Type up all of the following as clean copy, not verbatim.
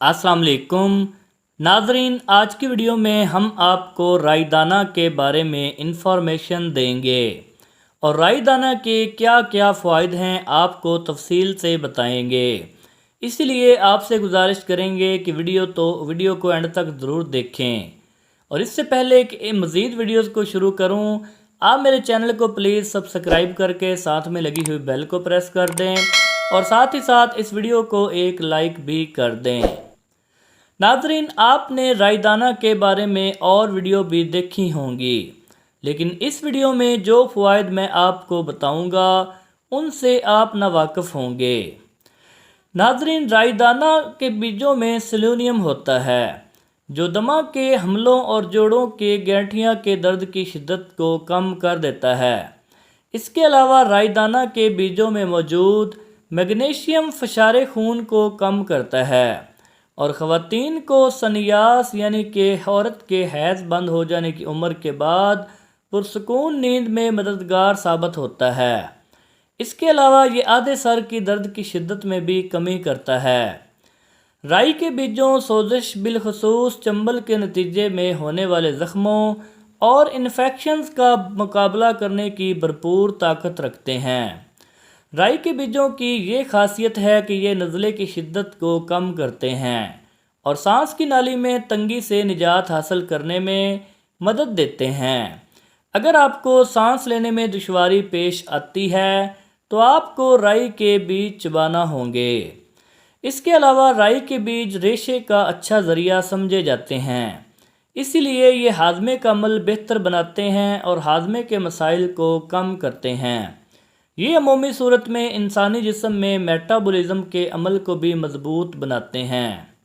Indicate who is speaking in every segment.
Speaker 1: अस्सलाम वालेकुम नाजरीन, आज की वीडियो में हम आपको राई दाना के बारे में इंफॉर्मेशन देंगे और राई दाना के क्या क्या फ़वाइद हैं आपको तफसील से बताएंगे। इसलिए आपसे गुजारिश करेंगे कि वीडियो को एंड तक ज़रूर देखें। और इससे पहले कि मज़ीद वीडियोज़ को शुरू करूँ, आप मेरे चैनल को प्लीज़ सब्सक्राइब करके साथ में लगी हुई बेल को प्रेस कर दें और साथ ही साथ इस वीडियो को एक लाइक भी कर दें। नाज़रीन, आपने राई दाना के बारे में और वीडियो भी देखी होंगी, लेकिन इस वीडियो में जो फ़वाइद मैं आपको बताऊंगा उनसे आप नावाकिफ़ होंगे। नाज़रीन, राई दाना के बीजों में सेलेनियम होता है जो दमा के हमलों और जोड़ों के गठिया के दर्द की शिद्दत को कम कर देता है। इसके अलावा राई दाना के बीजों में मौजूद मैग्नीशियम फ़शारे खून को कम करता है और ख़वातीन को सनियास यानी कि औरत के हैज़ बंद हो जाने की उम्र के बाद पुरसकून नींद में मददगार साबित होता है। इसके अलावा ये आधे सर की दर्द की शिद्दत में भी कमी करता है। राई के बीजों सोजिश बिलखसूस चंबल के नतीजे में होने वाले ज़ख्मों और इन्फेक्शंस का मुकाबला करने की भरपूर ताकत रखते हैं। राई के बीजों की ये खासियत है कि ये नज़ले की शिद्दत को कम करते हैं और सांस की नाली में तंगी से निजात हासिल करने में मदद देते हैं। अगर आपको सांस लेने में दुश्वारी पेश आती है तो आपको राई के बीज चबाना होंगे। इसके अलावा राई के बीज रेशे का अच्छा ज़रिया समझे जाते हैं, इसीलिए ये हाजमे का अमल बेहतर बनाते हैं और हाजमे के मसाइल को कम करते हैं। ये अमूमी सूरत में इंसानी जिस्म में मेटाबॉलिज्म के अमल को भी मजबूत बनाते हैं।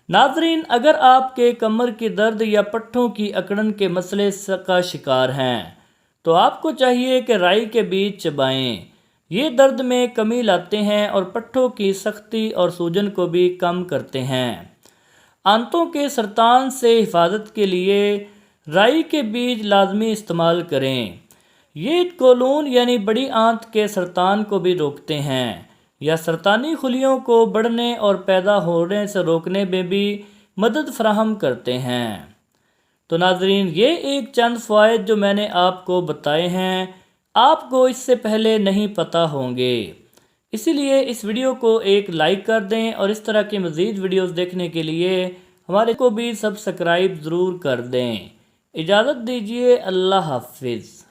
Speaker 1: नाजरीन, अगर आपके कमर की दर्द या पट्ठों की अकड़न के मसले का शिकार हैं तो आपको चाहिए कि राई के बीज चबाएं। ये दर्द में कमी लाते हैं और पट्ठों की सख्ती और सूजन को भी कम करते हैं। आंतों के सरतान से हिफाजत के लिए राई के बीज लाजमी इस्तेमाल करें। ये कोलून यानी बड़ी आंत के सरतान को भी रोकते हैं या सरतानी खुलियों को बढ़ने और पैदा होने से रोकने में भी मदद फराहम करते हैं। तो नाजरीन, ये एक चंद फ़वाइद जो मैंने आपको बताए हैं आपको इससे पहले नहीं पता होंगे, इसीलिए इस वीडियो को एक लाइक कर दें और इस तरह की मज़ीद वीडियोस देखने के लिए हमारे को भी सब्सक्राइब ज़रूर कर दें। इजाज़त दीजिए, अल्लाह हाफिज़।